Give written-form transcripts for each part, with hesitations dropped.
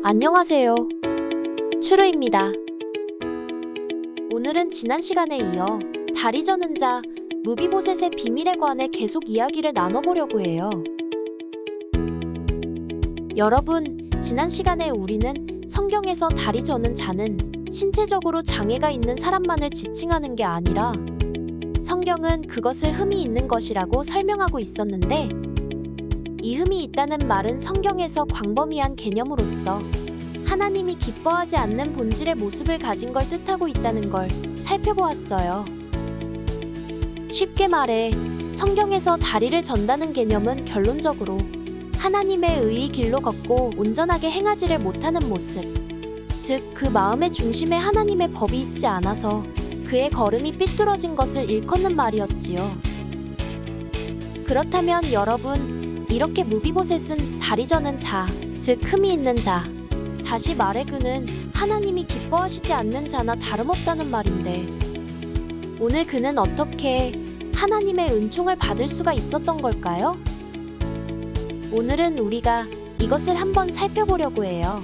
안녕하세요. 추루입니다. 오늘은 지난 시간에 이어 다리 저는 자, 무비보셋의 비밀에 관해 계속 이야기를 나눠보려고 해요. 여러분, 지난 시간에 우리는 성경에서 다리 저는 자는 신체적으로 장애가 있는 사람만을 지칭하는 게 아니라 성경은 그것을 흠이 있는 것이라고 설명하고 있었는데, 이 흠이 있다는 말은 성경에서 광범위한 개념으로서 하나님이 기뻐하지 않는 본질의 모습을 가진 걸 뜻하고 있다는 걸 살펴보았어요. 쉽게 말해, 성경에서 다리를 전다는 개념은 결론적으로 하나님의 의의 길로 걷고 온전하게 행하지를 못하는 모습, 즉 그 마음의 중심에 하나님의 법이 있지 않아서 그의 걸음이 삐뚤어진 것을 일컫는 말이었지요. 그렇다면 여러분, 이렇게 무비보셋은 다리 저는 자, 즉 흠이 있는 자, 다시 말해 그는 하나님이 기뻐하시지 않는 자나 다름없다는 말인데, 오늘 그는 어떻게 하나님의 은총을 받을 수가 있었던 걸까요? 오늘은 우리가 이것을 한번 살펴보려고 해요.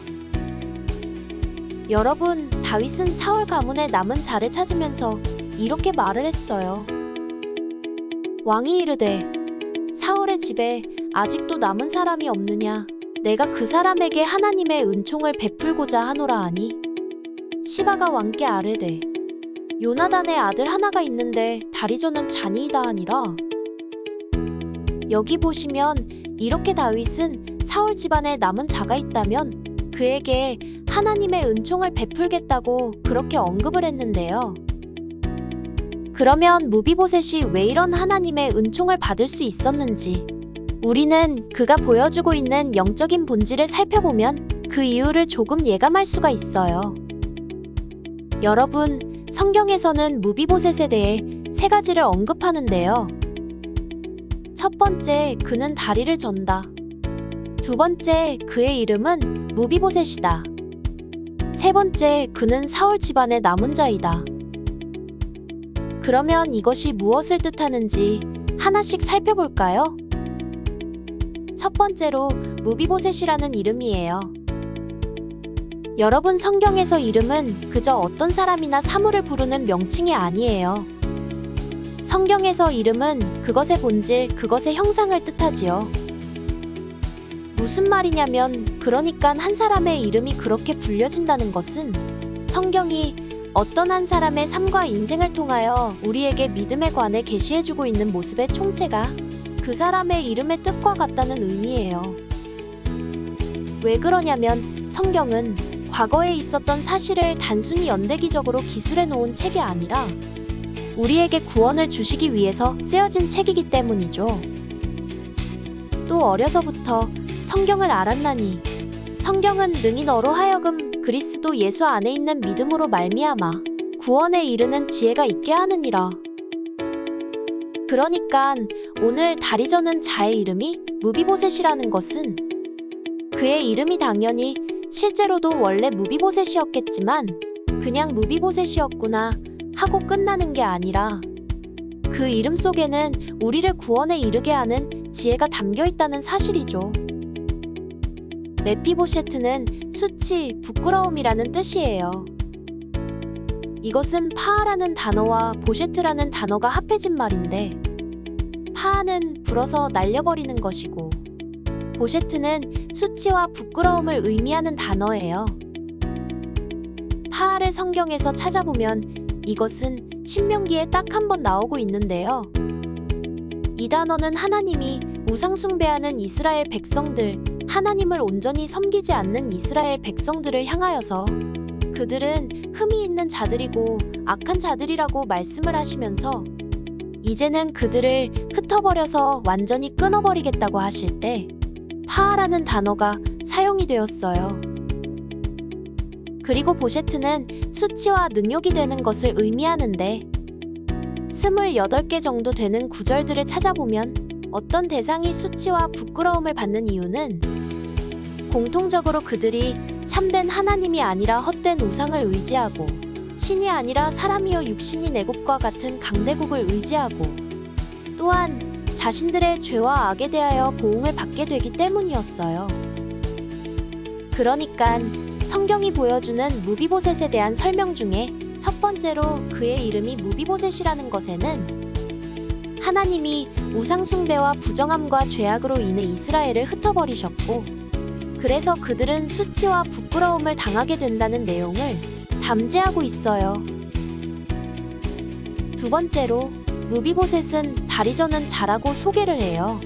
여러분, 다윗은 사울 가문의 남은 자를 찾으면서 이렇게 말을 했어요. 왕이 이르되, 사울의 집에 아직도 남은 사람이 없느냐? 내가 그 사람에게 하나님의 은총을 베풀고자 하노라 하니, 시바가 왕께 아뢰되, 요나단의 아들 하나가 있는데 다리 저는 자니이다 하니라. 여기 보시면 이렇게 다윗은 사울 집안에 남은 자가 있다면 그에게 하나님의 은총을 베풀겠다고 그렇게 언급을 했는데요. 그러면 무비보셋이 왜 이런 하나님의 은총을 받을 수 있었는지, 우리는 그가 보여주고 있는 영적인 본질을 살펴보면 그 이유를 조금 예감할 수가 있어요. 여러분, 성경에서는 무비보셋에 대해 세 가지를 언급하는데요. 첫 번째, 그는 다리를 전다. 두 번째, 그의 이름은 무비보셋이다. 세 번째, 그는 사울 집안의 남은 자이다. 그러면 이것이 무엇을 뜻하는지 하나씩 살펴볼까요? 첫 번째로 무비보셋이라는 이름이에요. 여러분, 성경에서 이름은 그저 어떤 사람이나 사물을 부르는 명칭이 아니에요. 성경에서 이름은 그것의 본질, 그것의 형상을 뜻하지요. 무슨 말이냐면, 그러니까 한 사람의 이름이 그렇게 불려진다는 것은 성경이 어떤 한 사람의 삶과 인생을 통하여 우리에게 믿음에 관해 계시해주고 있는 모습의 총체가 그 사람의 이름의 뜻과 같다는 의미예요. 왜 그러냐면, 성경은 과거에 있었던 사실을 단순히 연대기적으로 기술해 놓은 책이 아니라 우리에게 구원을 주시기 위해서 쓰여진 책이기 때문이죠. 또 어려서부터 성경을 알았나니, 성경은 능히 너로 하여금 그리스도 예수 안에 있는 믿음으로 말미암아 구원에 이르는 지혜가 있게 하느니라. 그러니깐 오늘 다리 저는 자의 이름이 무비보셋이라는 것은 그의 이름이 당연히 실제로도 원래 무비보셋이었겠지만 그냥 무비보셋이었구나 하고 끝나는 게 아니라 그 이름 속에는 우리를 구원에 이르게 하는 지혜가 담겨 있다는 사실이죠. 메피보셰트는 수치, 부끄러움이라는 뜻이에요. 이것은 파아라는 단어와 보셰트라는 단어가 합해진 말인데, 파아는 불어서 날려버리는 것이고 보셰트는 수치와 부끄러움을 의미하는 단어예요. 파아를 성경에서 찾아보면 이것은 신명기에 딱 한 번 나오고 있는데요. 이 단어는 하나님이 우상숭배하는 이스라엘 백성들, 하나님을 온전히 섬기지 않는 이스라엘 백성들을 향하여서 그들은 흠이 있는 자들이고 악한 자들이라고 말씀을 하시면서 이제는 그들을 흩어버려서 완전히 끊어버리겠다고 하실 때 파아라는 단어가 사용이 되었어요. 그리고 보셰트는 수치와 능욕이 되는 것을 의미하는데 28개 정도 되는 구절들을 찾아보면 어떤 대상이 수치와 부끄러움을 받는 이유는 공통적으로 그들이 참된 하나님이 아니라 헛된 우상을 의지하고 신이 아니라 사람이여 육신이 내국과 같은 강대국을 의지하고 또한 자신들의 죄와 악에 대하여 보응을 받게 되기 때문이었어요. 그러니깐 성경이 보여주는 무비보셋에 대한 설명 중에 첫 번째로 그의 이름이 무비보셋이라는 것에는 하나님이 우상숭배와 부정함과 죄악으로 인해 이스라엘을 흩어버리셨고 그래서 그들은 수치와 부끄러움을 당하게 된다는 내용을 담재하고 있어요. 두 번째로 무비보셋은 다리 저는 자라고 소개를 해요.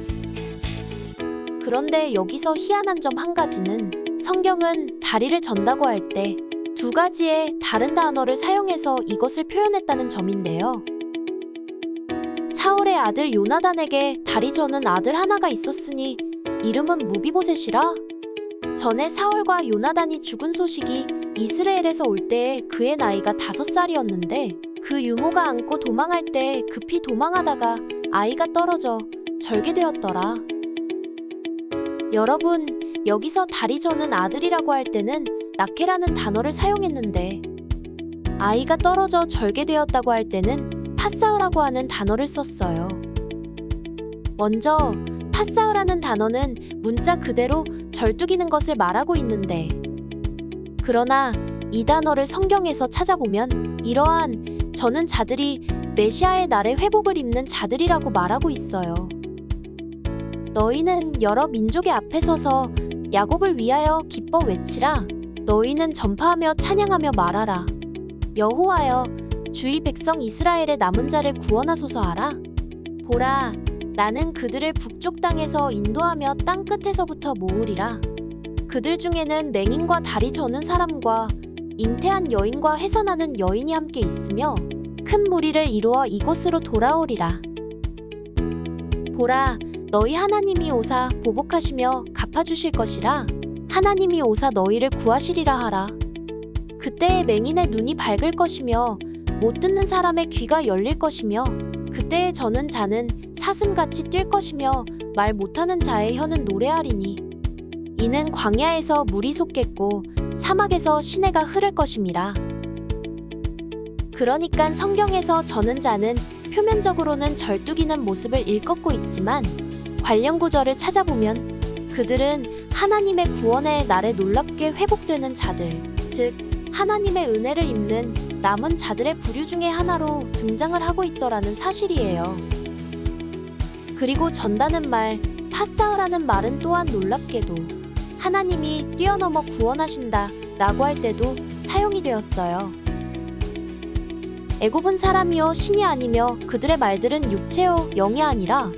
그런데 여기서 희한한 점 한 가지는 성경은 다리를 전다고 할 때 두 가지의 다른 단어를 사용해서 이것을 표현했다는 점인데요. 사울의 아들 요나단에게 다리 저는 아들 하나가 있었으니 이름은 무비보셋이라. 전에 사울과 요나단이 죽은 소식이 이스라엘에서 올 때에 그의 나이가 5살이었는데 그 유모가 안고 도망할 때 급히 도망하다가 아이가 떨어져 절개되었더라. 여러분, 여기서 다리 저는 아들이라고 할 때는 나케라는 단어를 사용했는데 아이가 떨어져 절개되었다고 할 때는 파사흐라고 하는 단어를 썼어요. 먼저 파사흐라는 단어는 문자 그대로 절뚝이는 것을 말하고 있는데 그러나 이 단어를 성경에서 찾아보면 이러한 저는 자들이 메시아의 날에 회복을 입는 자들이라고 말하고 있어요. 너희는 여러 민족의 앞에 서서 야곱을 위하여 기뻐 외치라. 너희는 전파하며 찬양하며 말하라. 여호와여, 주의 백성 이스라엘의 남은 자를 구원하소서 하라. 보라, 나는 그들을 북쪽 땅에서 인도하며 땅 끝에서부터 모으리라. 그들 중에는 맹인과 다리 저는 사람과 잉태한 여인과 해산하는 여인이 함께 있으며 큰 무리를 이루어 이곳으로 돌아오리라. 보라, 너희 하나님이 오사 보복하시며 갚아주실 것이라. 하나님이 오사 너희를 구하시리라 하라. 그때에 맹인의 눈이 밝을 것이며 못 듣는 사람의 귀가 열릴 것이며 그때에 저는 자는 사슴같이 뛸 것이며 말 못하는 자의 혀는 노래하리니 이는 광야에서 물이 솟겠고 사막에서 시내가 흐를 것임이라. 그러니깐 성경에서 저는 자는 표면적으로는 절뚝이는 모습을 일컫고 있지만 관련 구절을 찾아보면 그들은 하나님의 구원의 날에 놀랍게 회복되는 자들, 즉 하나님의 은혜를 입는 남은 자들의 부류 중의 하나로 등장을 하고 있더라는 사실이에요. 그리고 전다는 말, 파사흐라는 말은 또한 놀랍게도 하나님이 뛰어넘어 구원하신다 라고 할 때도 사용이 되었어요. 애굽은 사람이요 신이 아니며 그들의 말들은 육체요 영이 아니라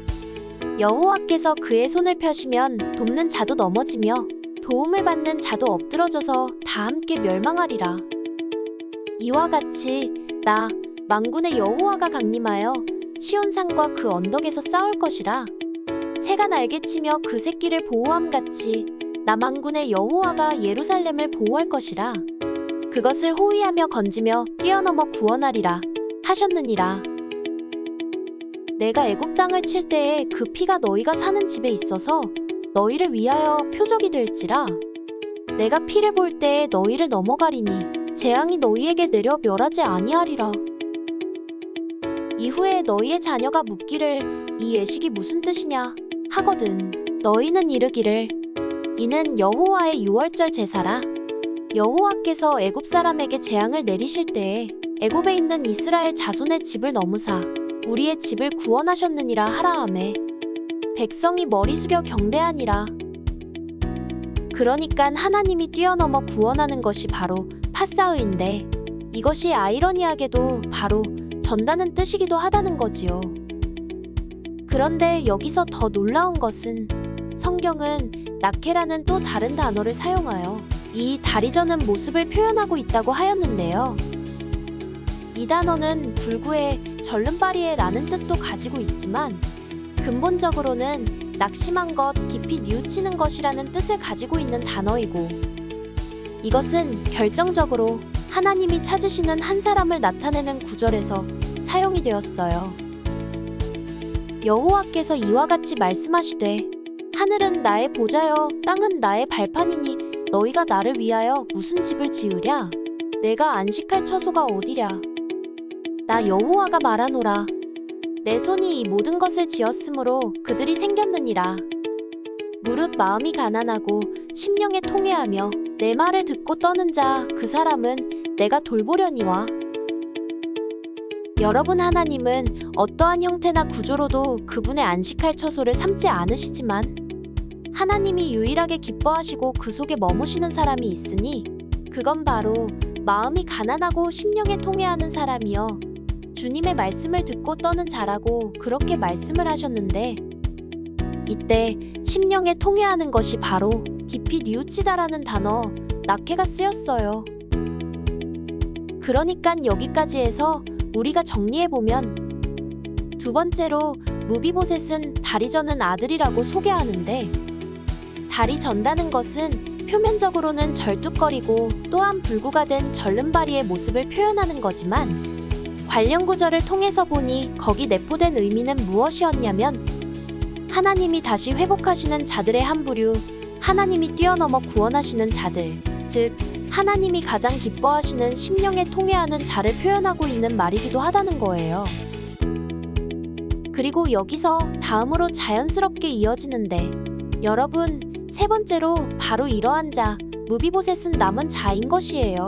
여호와께서 그의 손을 펴시면 돕는 자도 넘어지며 도움을 받는 자도 엎드러져서 다 함께 멸망하리라. 이와 같이 나 만군의 여호와가 강림하여 시온산과 그 언덕에서 싸울 것이라. 새가 날개치며 그 새끼를 보호함같이 나 만군의 여호와가 예루살렘을 보호할 것이라. 그것을 호위하며 건지며 뛰어넘어 구원하리라 하셨느니라. 내가 애굽 땅을 칠 때에 그 피가 너희가 사는 집에 있어서 너희를 위하여 표적이 될지라. 내가 피를 볼 때에 너희를 넘어가리니 재앙이 너희에게 내려 멸하지 아니하리라. 이후에 너희의 자녀가 묻기를 이 예식이 무슨 뜻이냐 하거든 너희는 이르기를 이는 여호와의 유월절 제사라. 여호와께서 애굽 사람에게 재앙을 내리실 때에 애굽에 있는 이스라엘 자손의 집을 넘으사 우리의 집을 구원하셨느니라 하라 하매 백성이 머리 숙여 경배하니라. 그러니깐 하나님이 뛰어넘어 구원하는 것이 바로 파사흐인데 이것이 아이러니하게도 바로 전다는 뜻이기도 하다는 거지요. 그런데 여기서 더 놀라운 것은 성경은 나케라는 또 다른 단어를 사용하여 이 다리 저는 모습을 표현하고 있다고 하였는데요. 이 단어는 불구에 절름발이에 라는 뜻도 가지고 있지만 근본적으로는 낙심한 것, 깊이 뉘우치는 것이라는 뜻을 가지고 있는 단어이고 이것은 결정적으로 하나님이 찾으시는 한 사람을 나타내는 구절에서 사용이 되었어요. 여호와께서 이와 같이 말씀하시되 하늘은 나의 보좌여 땅은 나의 발판이니 너희가 나를 위하여 무슨 집을 지으랴? 내가 안식할 처소가 어디랴? 나 여호와가 말하노라. 내 손이 이 모든 것을 지었으므로 그들이 생겼느니라. 무릇 마음이 가난하고 심령에 통회하며 내 말을 듣고 떠는 자 그 사람은 내가 돌보려니와. 여러분, 하나님은 어떠한 형태나 구조로도 그분의 안식할 처소를 삼지 않으시지만 하나님이 유일하게 기뻐하시고 그 속에 머무시는 사람이 있으니 그건 바로 마음이 가난하고 심령에 통회하는 사람이여 주님의 말씀을 듣고 떠는 자라고 그렇게 말씀을 하셨는데, 이때 심령에 통회하는 것이 바로 깊이 뉘우치다라는 단어 낙해가 쓰였어요. 그러니깐 여기까지 해서 우리가 정리해보면, 두 번째로 무비보셋은 다리 저는 아들이라고 소개하는데, 다리 전다는 것은 표면적으로는 절뚝거리고 또한 불구가 된 절름발이의 모습을 표현하는 거지만 관련 구절을 통해서 보니 거기 내포된 의미는 무엇이었냐면, 하나님이 다시 회복하시는 자들의 한 부류, 하나님이 뛰어넘어 구원하시는 자들, 즉 하나님이 가장 기뻐하시는 심령에 통회하는 자를 표현하고 있는 말이기도 하다는 거예요. 그리고 여기서 다음으로 자연스럽게 이어지는데, 여러분, 세 번째로 바로 이러한 자, 무비보셋은 남은 자인 것이에요.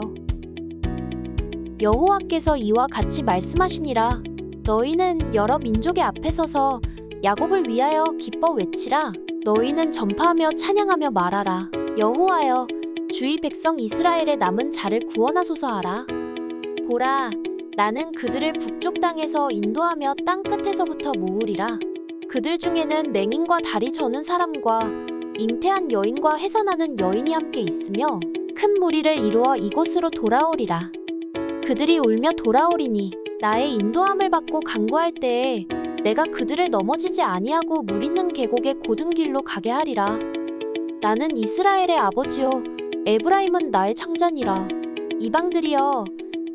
여호와께서 이와 같이 말씀하시니라. 너희는 여러 민족의 앞에 서서 야곱을 위하여 기뻐 외치라. 너희는 전파하며 찬양하며 말하라. 여호와여, 주의 백성 이스라엘의 남은 자를 구원하소서 하라. 보라, 나는 그들을 북쪽 땅에서 인도하며 땅 끝에서부터 모으리라. 그들 중에는 맹인과 다리 저는 사람과 잉태한 여인과 해산하는 여인이 함께 있으며 큰 무리를 이루어 이곳으로 돌아오리라. 그들이 울며 돌아오리니 나의 인도함을 받고 간구할 때에 내가 그들을 넘어지지 아니하고 물 있는 계곡의 고든 길로 가게 하리라. 나는 이스라엘의 아버지요, 에브라임은 나의 창자니라. 이방들이여,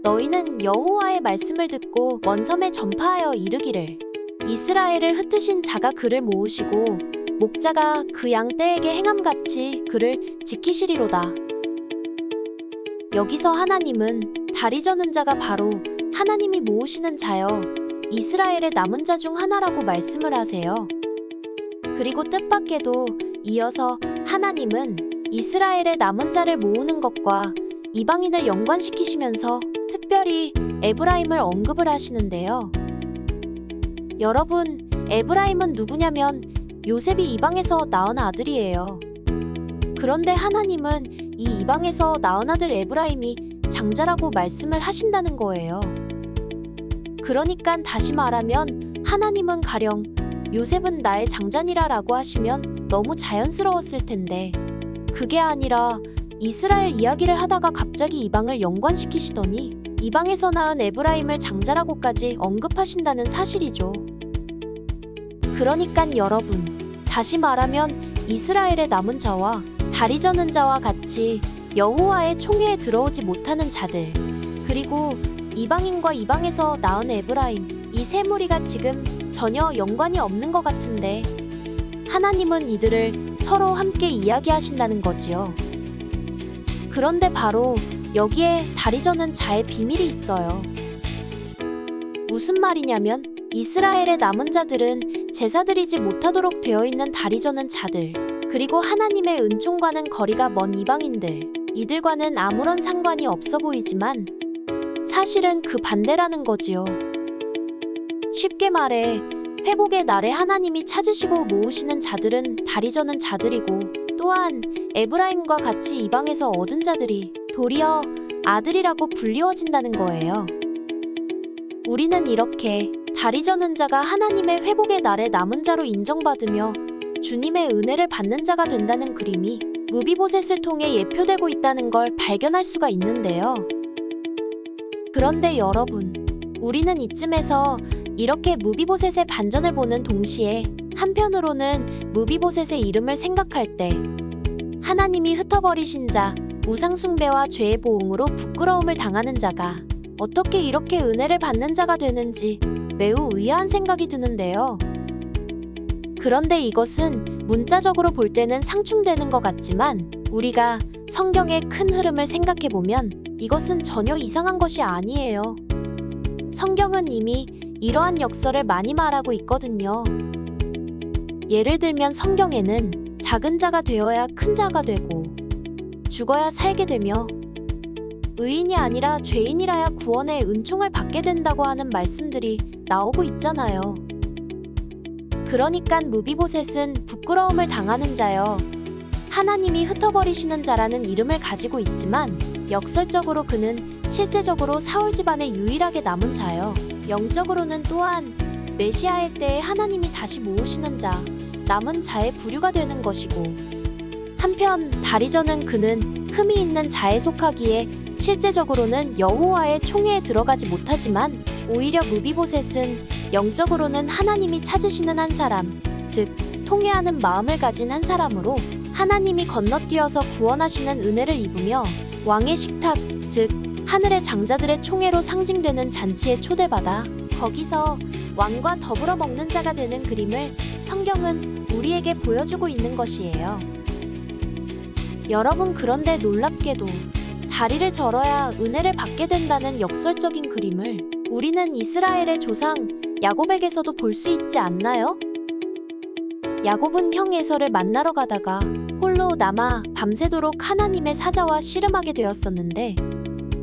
너희는 여호와의 말씀을 듣고 원섬에 전파하여 이르기를, 이스라엘을 흩으신 자가 그를 모으시고 목자가 그 양 떼에게 행함같이 그를 지키시리로다. 여기서 하나님은 다리 저는 자가 바로 하나님이 모으시는 자여 이스라엘의 남은 자 중 하나라고 말씀을 하세요. 그리고 뜻밖에도 이어서 하나님은 이스라엘의 남은 자를 모으는 것과 이방인을 연관시키시면서 특별히 에브라임을 언급을 하시는데요. 여러분, 에브라임은 누구냐면 요셉이 이방에서 낳은 아들이에요. 그런데 하나님은 이 이방에서 낳은 아들 에브라임이 장자라고 말씀을 하신다는 거예요. 그러니까 다시 말하면 하나님은 가령 요셉은 나의 장자니라 라고 하시면 너무 자연스러웠을 텐데, 그게 아니라 이스라엘 이야기를 하다가 갑자기 이방을 연관시키시더니 이방에서 낳은 에브라임을 장자라고까지 언급하신다는 사실이죠. 그러니까 여러분, 다시 말하면 이스라엘의 남은 자와 다리 저는 자와 같이 여호와의 총회에 들어오지 못하는 자들, 그리고 이방인과 이방에서 낳은 에브라임, 이 세 무리가 지금 전혀 연관이 없는 것 같은데 하나님은 이들을 서로 함께 이야기하신다는 거지요. 그런데 바로 여기에 다리 저는 자의 비밀이 있어요. 무슨 말이냐면 이스라엘의 남은 자들은 제사 드리지 못하도록 되어 있는 다리 저는 자들, 그리고 하나님의 은총과는 거리가 먼 이방인들, 이들과는 아무런 상관이 없어 보이지만 사실은 그 반대라는 거지요. 쉽게 말해 회복의 날에 하나님이 찾으시고 모으시는 자들은 다리 저는 자들이고, 또한 에브라임과 같이 이방에서 얻은 자들이 도리어 아들이라고 불리워진다는 거예요. 우리는 이렇게 다리 저는 자가 하나님의 회복의 날에 남은 자로 인정받으며 주님의 은혜를 받는 자가 된다는 그림이 무비보셋을 통해 예표되고 있다는 걸 발견할 수가 있는데요. 그런데 여러분, 우리는 이쯤에서 이렇게 무비보셋의 반전을 보는 동시에 한편으로는 무비보셋의 이름을 생각할 때 하나님이 흩어버리신 자, 우상숭배와 죄의 보응으로 부끄러움을 당하는 자가 어떻게 이렇게 은혜를 받는 자가 되는지 매우 의아한 생각이 드는데요. 그런데 이것은 문자적으로 볼 때는 상충되는 것 같지만 우리가 성경의 큰 흐름을 생각해보면 이것은 전혀 이상한 것이 아니에요. 성경은 이미 이러한 역설을 많이 말하고 있거든요. 예를 들면 성경에는 작은 자가 되어야 큰 자가 되고 죽어야 살게 되며 의인이 아니라 죄인이라야 구원의 은총을 받게 된다고 하는 말씀들이 나오고 있잖아요. 그러니깐 무비보셋은 부끄러움을 당하는 자여 하나님이 흩어버리시는 자라는 이름을 가지고 있지만 역설적으로 그는 실제적으로 사울 집안에 유일하게 남은 자여 영적으로는 또한 메시아의 때에 하나님이 다시 모으시는 자, 남은 자의 부류가 되는 것이고 한편 다리저는 그는 흠이 있는 자에 속하기에 실제적으로는 여호와의 총회에 들어가지 못하지만 오히려 무비보셋은 영적으로는 하나님이 찾으시는 한 사람, 즉 통회하는 마음을 가진 한 사람으로 하나님이 건너뛰어서 구원하시는 은혜를 입으며 왕의 식탁, 즉 하늘의 장자들의 총회로 상징되는 잔치에 초대받아 거기서 왕과 더불어 먹는 자가 되는 그림을 성경은 우리에게 보여주고 있는 것이에요. 여러분, 그런데 놀랍게도 다리를 절어야 은혜를 받게 된다는 역설적인 그림을 우리는 이스라엘의 조상 야곱에게서도 볼 수 있지 않나요? 야곱은 형 에서를 만나러 가다가 홀로 남아 밤새도록 하나님의 사자와 씨름하게 되었었는데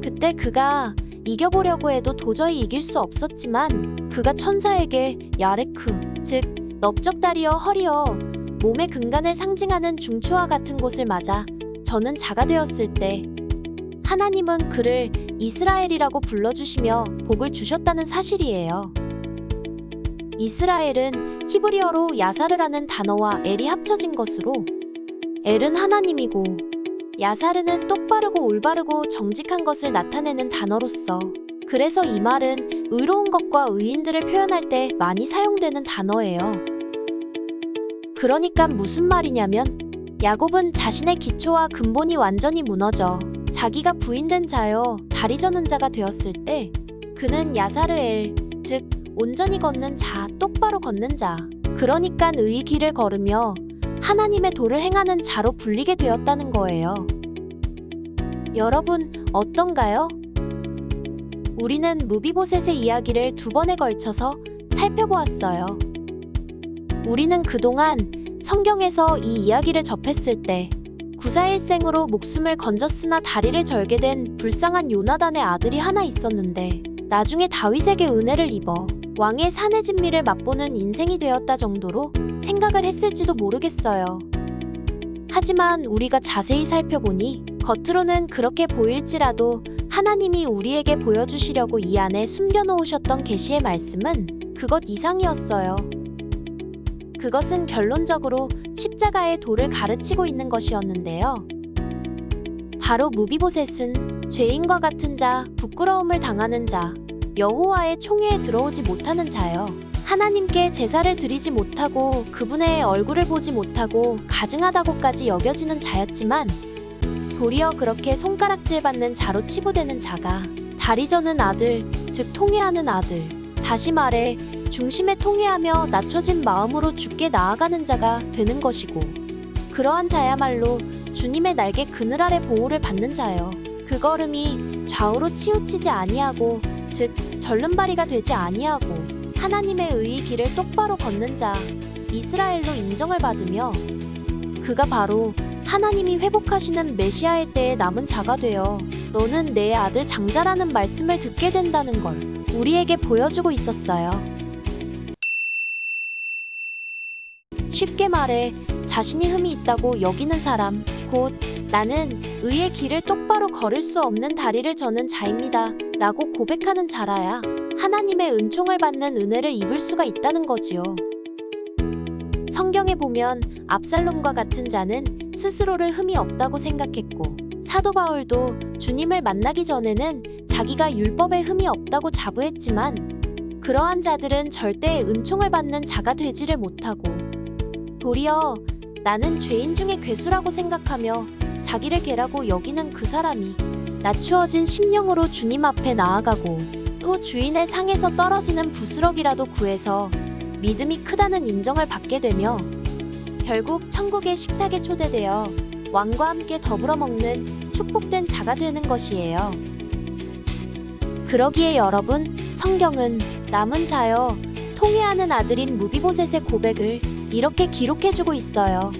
그때 그가 이겨보려고 해도 도저히 이길 수 없었지만 그가 천사에게 야레크, 즉 넓적다리여 허리여 몸의 근간을 상징하는 중추와 같은 곳을 맞아 저는 자가 되었을 때 하나님은 그를 이스라엘이라고 불러주시며 복을 주셨다는 사실이에요. 이스라엘은 히브리어로 야사르라는 단어와 엘이 합쳐진 것으로 엘은 하나님이고 야사르는 똑바르고 올바르고 정직한 것을 나타내는 단어로서 그래서 이 말은 의로운 것과 의인들을 표현할 때 많이 사용되는 단어예요. 그러니까 무슨 말이냐면 야곱은 자신의 기초와 근본이 완전히 무너져 자기가 부인된 자여 다리 저는 자가 되었을 때 그는 야사르엘, 즉 온전히 걷는 자, 똑바로 걷는 자, 그러니까 의의 길을 걸으며 하나님의 도를 행하는 자로 불리게 되었다는 거예요. 여러분 어떤가요? 우리는 무비보셋의 이야기를 2번에 걸쳐서 살펴보았어요. 우리는 그동안 성경에서 이 이야기를 접했을 때 구사일생으로 목숨을 건졌으나 다리를 절게 된 불쌍한 요나단의 아들이 하나 있었는데 나중에 다윗에게 은혜를 입어 왕의 사내 진미를 맛보는 인생이 되었다 정도로 생각을 했을지도 모르겠어요. 하지만 우리가 자세히 살펴보니 겉으로는 그렇게 보일지라도 하나님이 우리에게 보여주시려고 이 안에 숨겨놓으셨던 계시의 말씀은 그것 이상이었어요. 그것은 결론적으로 십자가의 도를 가르치고 있는 것이었는데요. 바로 무비보셋은 죄인과 같은 자, 부끄러움을 당하는 자, 여호와의 총회에 들어오지 못하는 자여 하나님께 제사를 드리지 못하고 그분의 얼굴을 보지 못하고 가증하다고까지 여겨지는 자였지만 도리어 그렇게 손가락질 받는 자로 치부되는 자가 다리 저는 아들, 즉 통회하는 아들, 다시 말해 중심에 통회하며 낮춰진 마음으로 주께 나아가는 자가 되는 것이고 그러한 자야말로 주님의 날개 그늘 아래 보호를 받는 자여 그 걸음이 좌우로 치우치지 아니하고 즉 절름발이가 되지 아니하고 하나님의 의의 길을 똑바로 걷는 자 이스라엘로 인정을 받으며 그가 바로 하나님이 회복하시는 메시아의 때에 남은 자가 되어 너는 내 아들 장자라는 말씀을 듣게 된다는 걸 우리에게 보여주고 있었어요. 쉽게 말해 자신이 흠이 있다고 여기는 사람, 곧 나는 의의 길을 똑바로 걸을 수 없는 다리를 저는 자입니다 라고 고백하는 자라야 하나님의 은총을 받는 은혜를 입을 수가 있다는 거지요. 성경에 보면 압살롬과 같은 자는 스스로를 흠이 없다고 생각했고 사도 바울도 주님을 만나기 전에는 자기가 율법에 흠이 없다고 자부했지만 그러한 자들은 절대 은총을 받는 자가 되지를 못하고 도리어 나는 죄인 중에 괴수라고 생각하며 자기를 개라고 여기는 그 사람이 낮추어진 심령으로 주님 앞에 나아가고 또 주인의 상에서 떨어지는 부스럭이라도 구해서 믿음이 크다는 인정을 받게 되며 결국 천국의 식탁에 초대되어 왕과 함께 더불어 먹는 축복된 자가 되는 것이에요. 그러기에 여러분, 성경은 남은 자여 통회하는 아들인 무비보셋의 고백을 이렇게 기록해주고 있어요.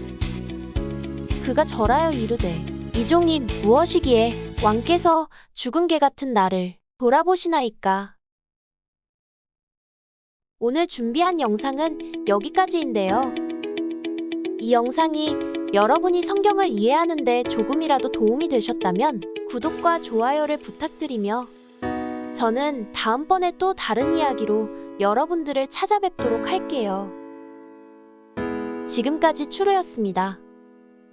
그가 절하여 이르되 이 종이 무엇이기에 왕께서 죽은 개 같은 나를 돌아보시나이까. 오늘 준비한 영상은 여기까지인데요. 이 영상이 여러분이 성경을 이해하는데 조금이라도 도움이 되셨다면 구독과 좋아요를 부탁드리며 저는 다음번에 또 다른 이야기로 여러분들을 찾아뵙도록 할게요. 지금까지 추루였습니다.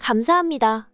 감사합니다.